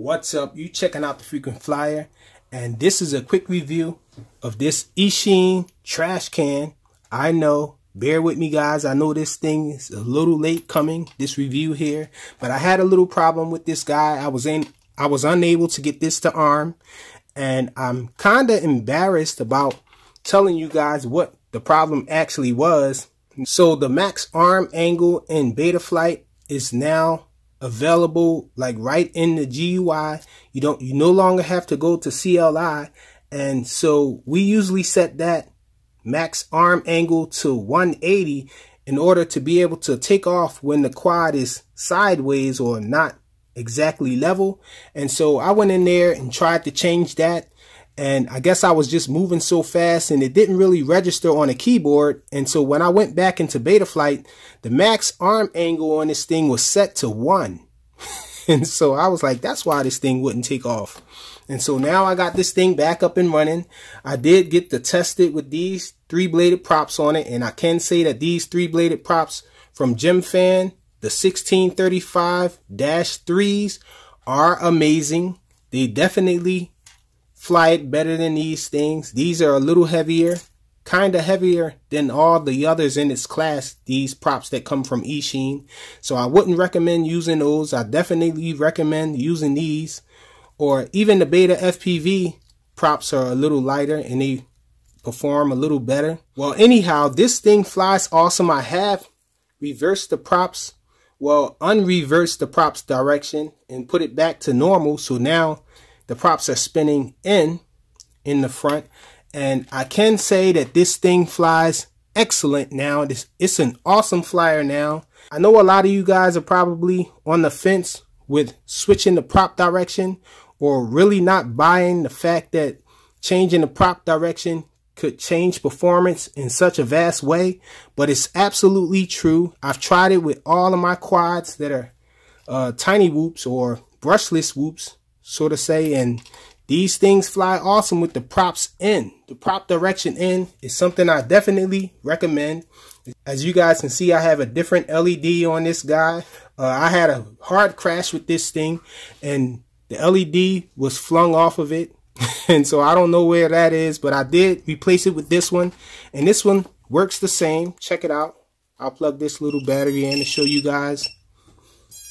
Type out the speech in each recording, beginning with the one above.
What's up? You checking out the Frequent Flyer, and this is a quick review of this Eachine trash can. I know, bear with me guys, I know this thing is a little late coming, this review here, but I had a little problem with this guy. I was unable to get this to arm, and I'm kind of embarrassed about telling you guys what the problem actually was. So the max arm angle in Betaflight is now available like right in the GUI. You no longer have to go to CLI, and so we usually set that max arm angle to 180 in order to be able to take off when the quad is sideways or not exactly level. And so I went in there and tried to change that, and I guess I was just moving so fast and it didn't really register on the keyboard. And so when I went back into Betaflight, the max arm angle on this thing was set to 1. And so I was like, that's why this thing wouldn't take off. And so now I got this thing back up and running. I did get to test it with these 3-bladed props on it, and I can say that these 3-bladed props from Gemfan, the 1635-3s, are amazing. They definitely fly it better than these things. These are a little heavier, kind of heavier than all the others in its class, these props that come from Eachine. So I wouldn't recommend using those. I definitely recommend using these, or even the Beta FPV props are a little lighter and they perform a little better. Well, anyhow, this thing flies awesome. I have reversed the props, well, unreversed the props direction and put it back to normal. So now the props are spinning in the front, and I can say that this thing flies excellent now. It's an awesome flyer now. I know a lot of you guys are probably on the fence with switching the prop direction, or really not buying the fact that changing the prop direction could change performance in such a vast way, but it's absolutely true. I've tried it with all of my quads that are tiny whoops or brushless whoops, so to say, and these things fly awesome with the props in. The prop direction in is something I definitely recommend. As you guys can see, I have a different LED on this guy. I had a hard crash with this thing, and the LED was flung off of it. And so I don't know where that is, but I did replace it with this one, and this one works the same. Check it out. I'll plug this little battery in to show you guys.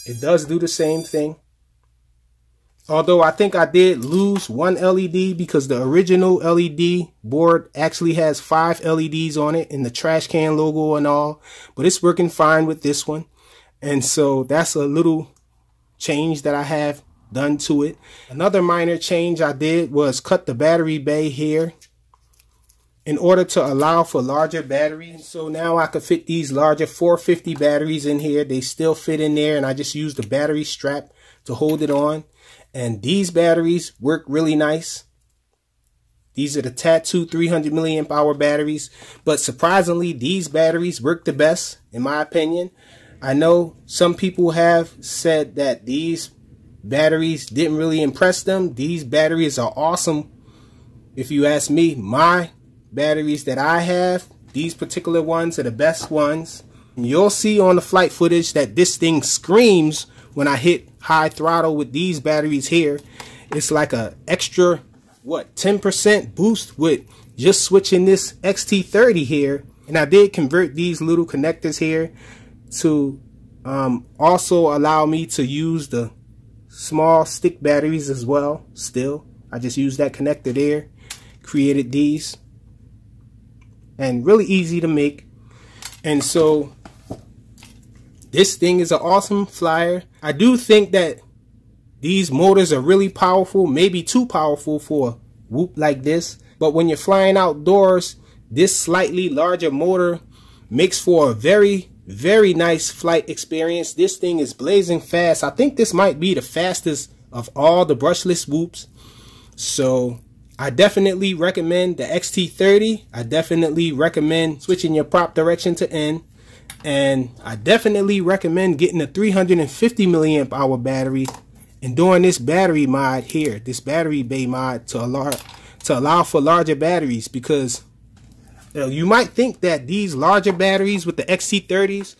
It does do the same thing. Although I think I did lose one LED because the original LED board actually has 5 LEDs on it and the trash can logo and all, but it's working fine with this one. And so that's a little change that I have done to it. Another minor change I did was cut the battery bay here in order to allow for larger batteries. So now I could fit these larger 450 batteries in here. They still fit in there, and I just used the battery strap to hold it on. And these batteries work really nice. These are the Tattoo 300 milliamp hour batteries, but surprisingly, these batteries work the best, in my opinion. I know some people have said that these batteries didn't really impress them. These batteries are awesome. If you ask me, my batteries that I have, these particular ones are the best ones. And you'll see on the flight footage that this thing screams when I hit high throttle with these batteries here. It's like a extra, what, 10% boost with just switching this XT30 here. And I did convert these little connectors here to also allow me to use the small stick batteries as well. Still, I just used that connector there, created these, and really easy to make. And so this thing is an awesome flyer. I do think that these motors are really powerful, maybe too powerful for a whoop like this. But when you're flying outdoors, this slightly larger motor makes for a very, very nice flight experience. This thing is blazing fast. I think this might be the fastest of all the brushless whoops. So I definitely recommend the XT30. I definitely recommend switching your prop direction to N. And I definitely recommend getting a 350 milliamp hour battery and doing this battery mod here, this battery bay mod, to allow for larger batteries, because you might think that these larger batteries with the XT30s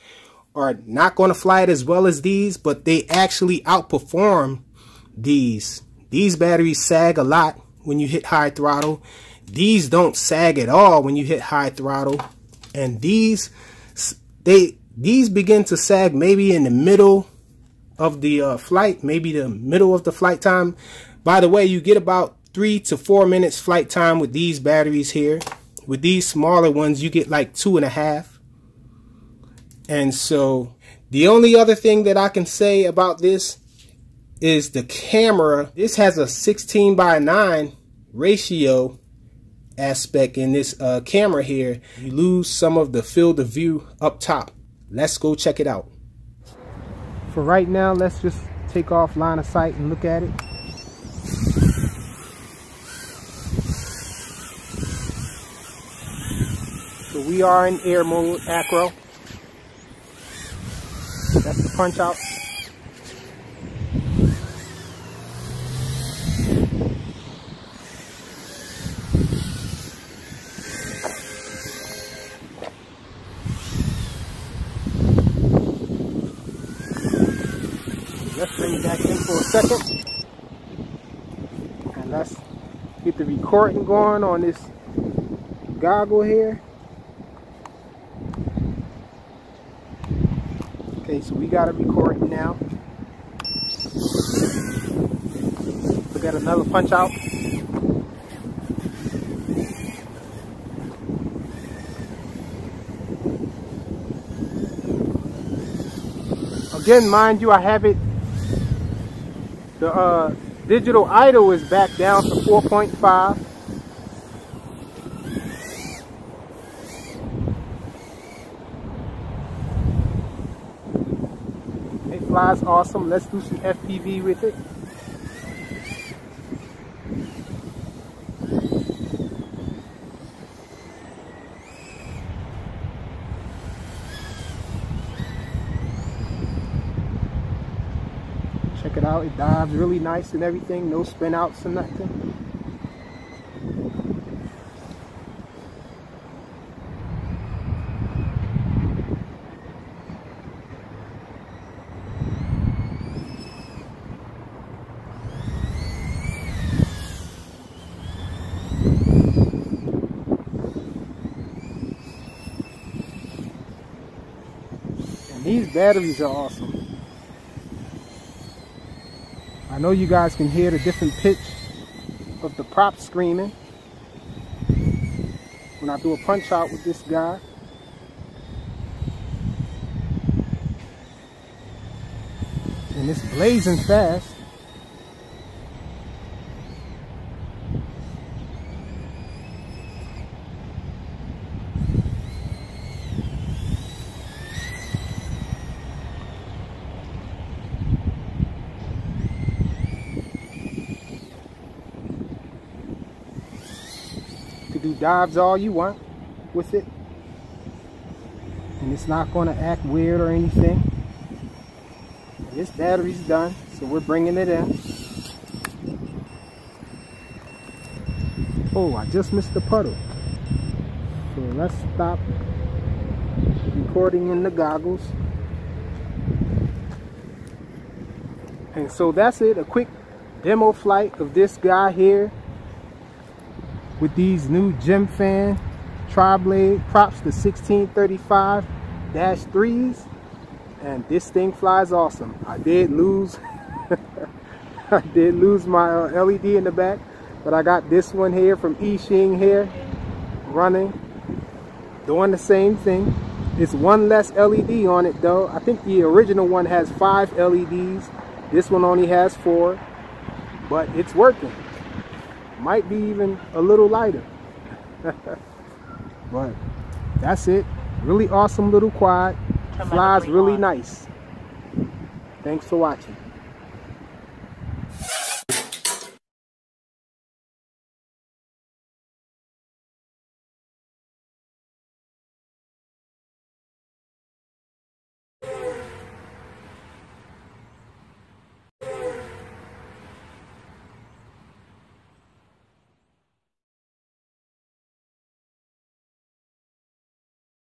are not going to fly it as well as these, but they actually outperform these batteries sag a lot when you hit high throttle. These don't sag at all when you hit high throttle, and these begin to sag maybe in the middle of the flight, maybe the middle of the flight time. By the way, you get about 3 to 4 minutes flight time with these batteries here. With these smaller ones, you get like 2.5. And so the only other thing that I can say about this is the camera. This has a 16:9 ratio aspect in this camera here. You lose some of the field of view up top. Let's go check it out. For right now, let's just take off line of sight and look at it. So we are in air mode, acro. That's the punch out. Let's bring it back in for a second. And let's get the recording going on this goggle here. Okay, so we got it recording now. We got another punch out. Again, mind you, I have it. The digital idle is back down to 4.5. It flies awesome. Let's do some FPV with it. Check it out. It dives really nice and everything. No spin outs or nothing. And these batteries are awesome. I know you guys can hear the different pitch of the prop screaming when I do a punch out with this guy. And it's blazing fast. Do dives all you want with it, and it's not going to act weird or anything. And this battery's done, so we're bringing it in. Oh, I just missed the puddle. So let's stop recording in the goggles. And so that's it, a quick demo flight of this guy here with these new Gemfan tri-blade props, the 1635-3s, and this thing flies awesome. I did lose I did lose my LED in the back, but I got this one here from Eachine here running, doing the same thing. It's one less LED on it though. I think the original one has 5 LEDs. This one only has 4, but it's working. Might be even a little lighter. But that's it. Really awesome little quad. Flies really nice. Thanks for watching.